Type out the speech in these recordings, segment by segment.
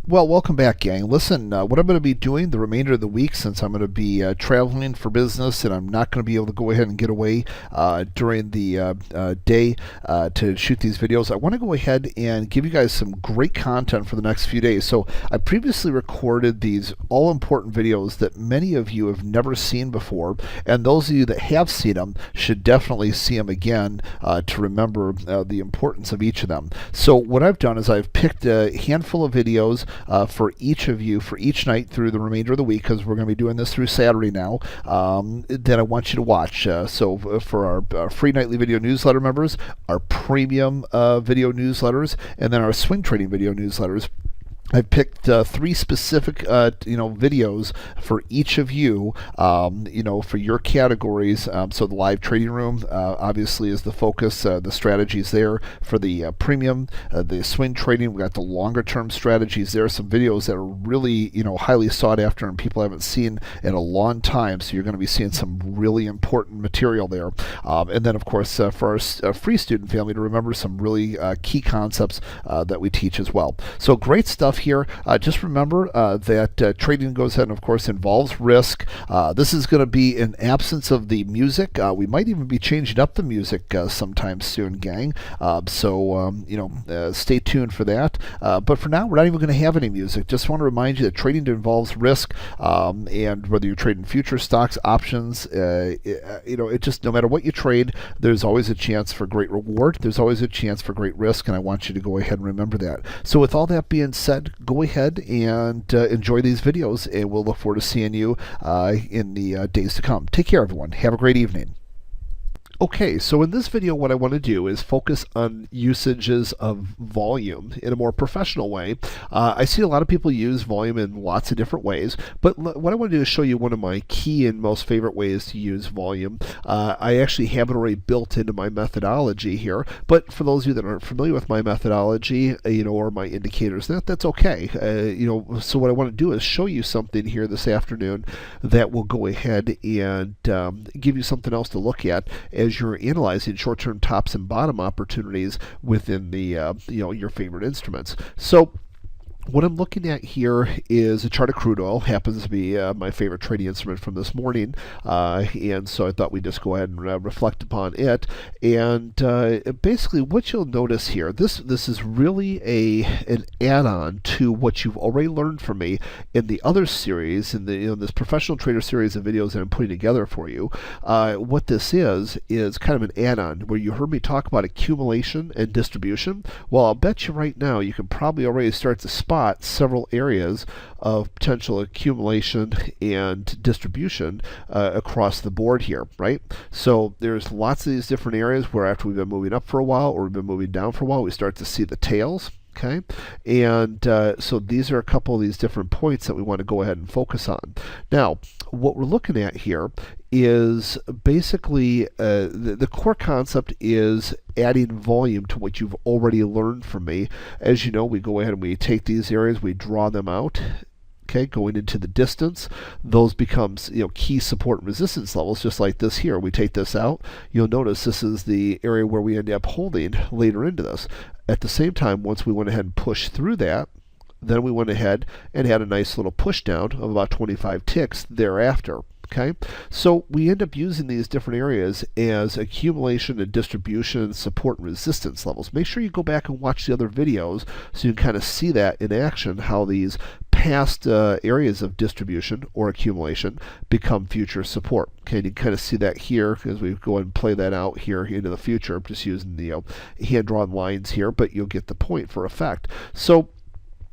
Well, welcome back, gang. Listen, what I'm going to be doing the remainder of the week, since I'm going to be traveling for business and I'm not going to be able to go ahead and get away during the day to shoot these videos, I want to go ahead and give you guys some great content for the next few days. So I previously recorded these all-important videos that many of you have never seen before, and those of you that have seen them should definitely see them again to remember the importance of each of them. So what I've done is I've picked a handful of videos for each of you for each night through the remainder of the week, because we're going to be doing this through Saturday now, that I want you to watch. So for our free nightly video newsletter members, our premium video newsletters, and then our swing trading video newsletters, I picked three specific, videos for each of you, for your categories. So the live trading room, obviously, is the focus. The strategies there for the premium, the swing trading. We got the longer term strategies. There are some videos that are really, highly sought after and people haven't seen in a long time. So you're going to be seeing some really important material there. And then, of course, for our free student family to remember some really key concepts that we teach as well. So great stuff here. Just remember that trading goes ahead and, of course, involves risk. This is going to be in absence of the music. We might even be changing up the music sometime soon, gang. Stay tuned for that. But for now, we're not even going to have any music. Just want to remind you that trading involves risk, and whether you're trading future stocks, options, it just, no matter what you trade, there's always a chance for great reward. There's always a chance for great risk, and I want you to go ahead and remember that. So with all that being said, go ahead and enjoy these videos, and we'll look forward to seeing you in the days to come. Take care, everyone. Have a great evening. Okay, so in this video, what I want to do is focus on usages of volume in a more professional way. I see a lot of people use volume in lots of different ways, but what I want to do is show you one of my key and most favorite ways to use volume. I actually have it already built into my methodology here, but for those of you that aren't familiar with my methodology, or my indicators, that's okay. So what I want to do is show you something here this afternoon that will go ahead and give you something else to look at as you're analyzing short-term tops and bottom opportunities within the your favorite instruments. So what I'm looking at here is a chart of crude oil. Happens to be my favorite trading instrument from this morning, and so I thought we'd just go ahead and reflect upon it. And basically, what you'll notice here, this is really an add-on to what you've already learned from me in the other series, in this professional trader series of videos that I'm putting together for you. What this is kind of an add-on where you heard me talk about accumulation and distribution. Well, I'll bet you right now you can probably already start to spot several areas of potential accumulation and distribution across the board here, right? So there's lots of these different areas where after we've been moving up for a while or we've been moving down for a while, we start to see the tails. Okay, and so these are a couple of these different points that we want to go ahead and focus on. Now, what we're looking at here is basically the core concept is adding volume to what you've already learned from me. As you know, we go ahead and we take these areas, we draw them out. Okay, going into the distance, those becomes key support and resistance levels, just like this here. We take this out, you'll notice this is the area where we end up holding later into this. At the same time, once we went ahead and pushed through that, then we went ahead and had a nice little push down of about 25 ticks thereafter. Okay, so we end up using these different areas as accumulation and distribution, support and resistance levels. Make sure you go back and watch the other videos so you can kind of see that in action, how these past areas of distribution or accumulation become future support. Okay, you can kind of see that here as we go and play that out here into the future. I'm just using the hand-drawn lines here, but you'll get the point for effect. So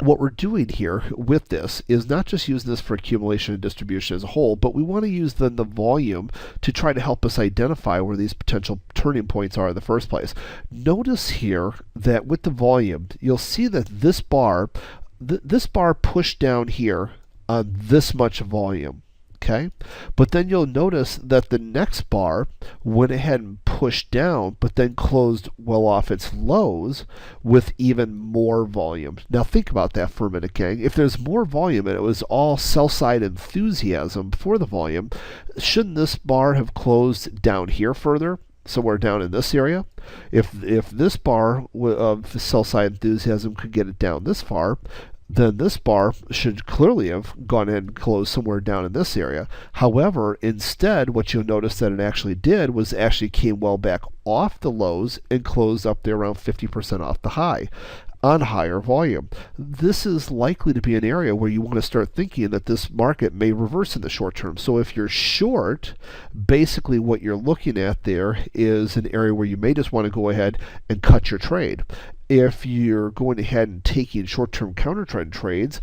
what we're doing here with this is not just using this for accumulation and distribution as a whole, but we want to use the volume to try to help us identify where these potential turning points are in the first place. Notice here that with the volume, you'll see that this bar pushed down here on this much volume. Okay, but then you'll notice that the next bar went ahead and pushed down, but then closed well off its lows with even more volume. Now think about that for a minute, gang. If there's more volume and it was all sell-side enthusiasm for the volume, shouldn't this bar have closed down here further? Somewhere down in this area? If this bar of sell-side enthusiasm could get it down this far, then this bar should clearly have gone ahead and closed somewhere down in this area. However, instead, what you'll notice that it actually did was actually came well back off the lows and closed up there around 50% off the high on higher volume. This is likely to be an area where you want to start thinking that this market may reverse in the short term. So if you're short, basically what you're looking at there is an area where you may just want to go ahead and cut your trade. If you're going ahead and taking short-term counter-trend trades,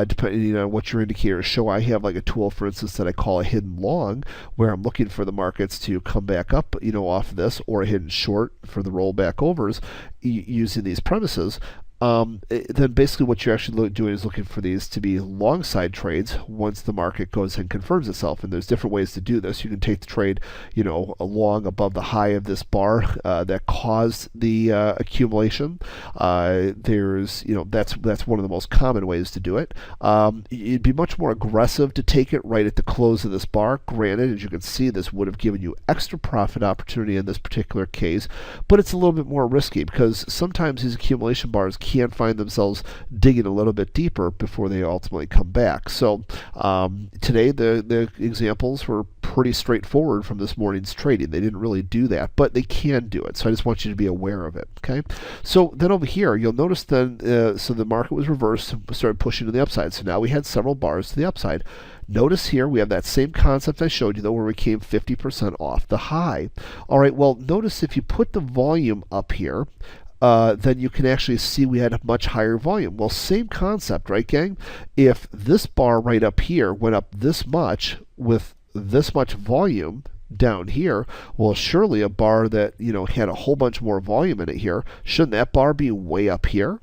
depending on what your indicators show, I have like a tool, for instance, that I call a hidden long, where I'm looking for the markets to come back up, off of this, or a hidden short for the rollback overs using these premises. Then basically what you're actually doing is looking for these to be long side trades once the market goes and confirms itself. And there's different ways to do this. You can take the trade, along above the high of this bar that caused the accumulation. That's one of the most common ways to do it. It'd be much more aggressive to take it right at the close of this bar. Granted, as you can see, this would have given you extra profit opportunity in this particular case, but it's a little bit more risky because sometimes these accumulation bars can find themselves digging a little bit deeper before they ultimately come back. So today the examples were pretty straightforward from this morning's trading. They didn't really do that, but they can do it. So I just want you to be aware of it. Okay. So then over here, you'll notice then, so the market was reversed, started pushing to the upside. So now we had several bars to the upside. Notice here we have that same concept I showed you, though, where we came 50% off the high. All right. Well, notice if you put the volume up here, then you can actually see we had a much higher volume. Well, same concept, right, gang? If this bar right up here went up this much with this much volume down here, well, surely a bar that, had a whole bunch more volume in it here, shouldn't that bar be way up here?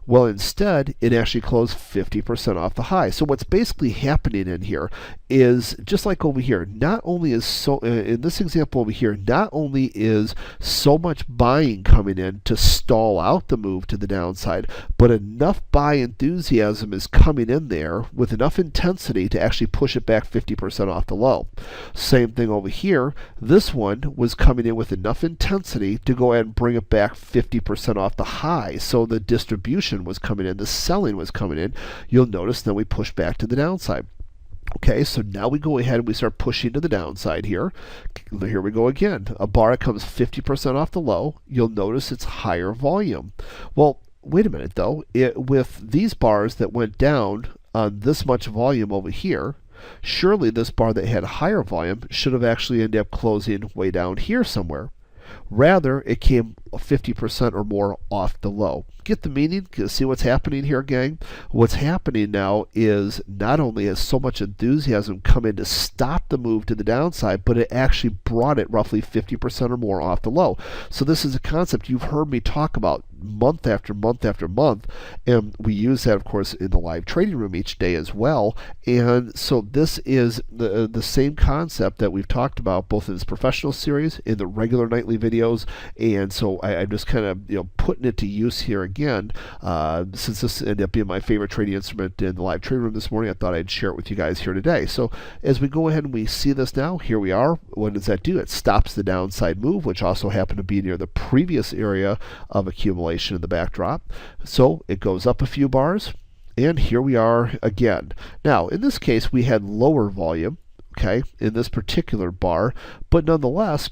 Well, instead, it actually closed 50% off the high. So what's basically happening in here is, just like over here, not only is in this example over here, not only is so much buying coming in to stall out the move to the downside, but enough buy enthusiasm is coming in there with enough intensity to actually push it back 50% off the low. Same thing over here. This one was coming in with enough intensity to go ahead and bring it back 50% off the high. So the distribution was coming in, the selling was coming in. You'll notice then we push back to the downside. Okay, so now we go ahead and we start pushing to the downside here. Here we go again. A bar that comes 50% off the low. You'll notice it's higher volume. Well, wait a minute though. With these bars that went down on this much volume over here, surely this bar that had higher volume should have actually ended up closing way down here somewhere. Rather, it came 50% or more off the low. Get the meaning? See what's happening here, gang? What's happening now is not only has so much enthusiasm come in to stop the move to the downside, but it actually brought it roughly 50% or more off the low. So this is a concept you've heard me talk about month after month after month, and we use that, of course, in the live trading room each day as well. And so this is the same concept that we've talked about both in this professional series, in the regular nightly videos, and so I'm just kind of putting it to use here again. Since this ended up being my favorite trading instrument in the live trading room this morning, I thought I'd share it with you guys here today. So as we go ahead and we see this now, here we are. What does that do? It stops the downside move, which also happened to be near the previous area of accumulation in the backdrop. So it goes up a few bars, and here we are again. Now, in this case, we had lower volume, okay, in this particular bar, but nonetheless,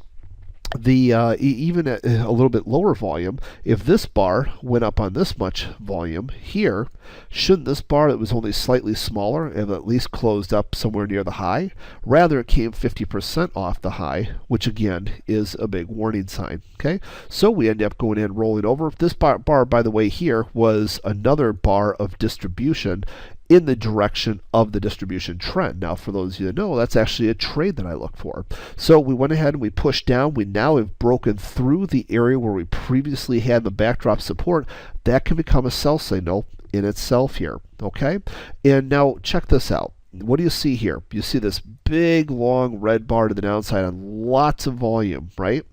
even at a little bit lower volume, if this bar went up on this much volume here, shouldn't this bar that was only slightly smaller have at least closed up somewhere near the high? Rather, it came 50% off the high, which again is a big warning sign. Okay, so we end up going in rolling over. This bar, by the way, here was another bar of distribution in the direction of the distribution trend. Now, for those of you that know, that's actually a trade that I look for. So we went ahead and we pushed down. We now have broken through the area where we previously had the backdrop support. That can become a sell signal in itself here. Okay, and now check this out. What do you see here? You see this big long red bar to the downside on lots of volume, right?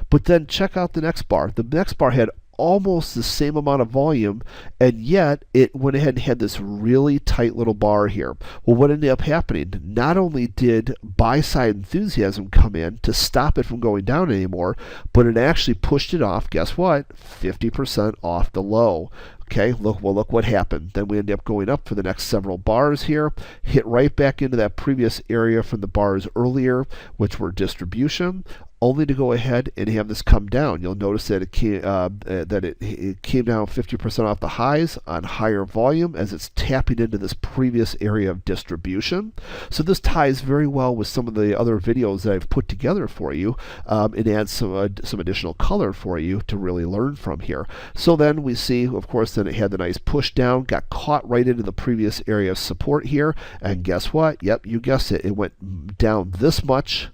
But then check out the next bar. The next bar had almost the same amount of volume, and yet it went ahead and had this really tight little bar here. Well, what ended up happening? Not only did buy-side enthusiasm come in to stop it from going down anymore, but it actually pushed it off, guess what? 50% off the low. Okay, look what happened. Then we end up going up for the next several bars here, hit right back into that previous area from the bars earlier, which were distribution, only to go ahead and have this come down. You'll notice that it came down 50% off the highs on higher volume as it's tapping into this previous area of distribution. So this ties very well with some of the other videos that I've put together for you. It adds some additional color for you to really learn from here. So then we see, of course, that it had the nice push down, got caught right into the previous area of support here, and guess what? Yep, you guessed it. It went down this much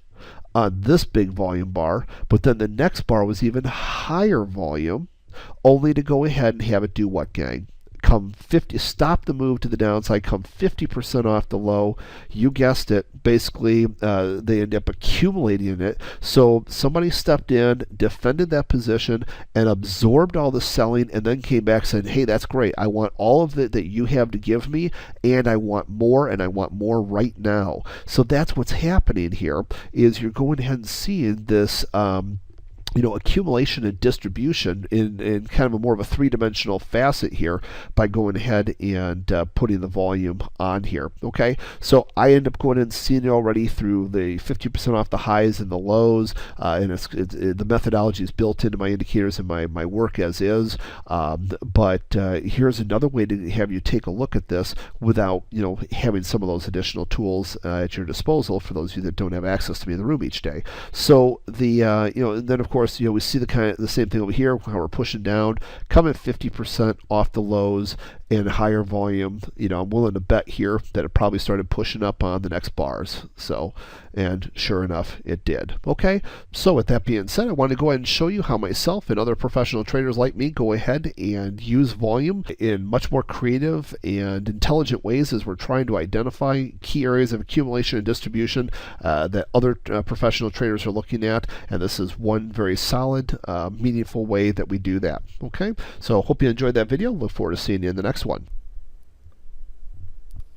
on this big volume bar, but then the next bar was even higher volume, only to go ahead and have it do what, gang? Stop the move to the downside, come 50% off the low. You guessed it. Basically, they end up accumulating it. So somebody stepped in, defended that position, and absorbed all the selling, and then came back and said, hey, that's great. I want all of it that you have to give me, and I want more right now. So that's what's happening here, is you're going ahead and seeing this accumulation and distribution in kind of a more of a three-dimensional facet here by going ahead and putting the volume on here. Okay, so I end up going and seeing it already through the 50% off the highs and the lows, and the methodology is built into my indicators and my work as is. But here's another way to have you take a look at this without having some of those additional tools at your disposal for those of you that don't have access to me in the room each day. So the and then of course, we see the same thing over here, how we're pushing down, coming 50% off the lows and higher volume. I'm willing to bet here that it probably started pushing up on the next bars. So, and sure enough, it did. Okay, so with that being said, I want to go ahead and show you how myself and other professional traders like me go ahead and use volume in much more creative and intelligent ways as we're trying to identify key areas of accumulation and distribution that other professional traders are looking at. And this is one very solid, meaningful way that we do that. Okay, so hope you enjoyed that video. Look forward to seeing you in the next one.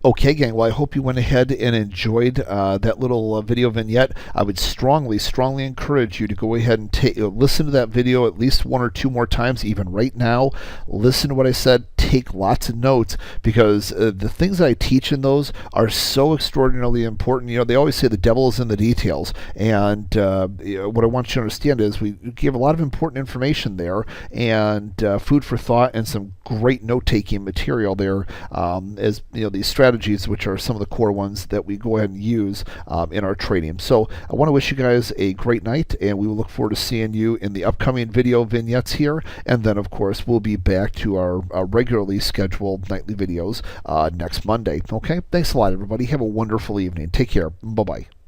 Okay, gang, well, I hope you went ahead and enjoyed that little video vignette. I would strongly encourage you to go ahead and listen to that video at least one or two more times, even right now. Listen to what I said. Take lots of notes, because the things that I teach in those are so extraordinarily important. They always say the devil is in the details, and what I want you to understand is we give a lot of important information there, and food for thought, and some great note-taking material there, as these strategies, which are some of the core ones that we go ahead and use in our trading. So I want to wish you guys a great night, and we will look forward to seeing you in the upcoming video vignettes here, and then of course we'll be back to our regularly scheduled nightly videos next Monday. Okay, thanks a lot, everybody. Have a wonderful evening. Take care. Bye-bye.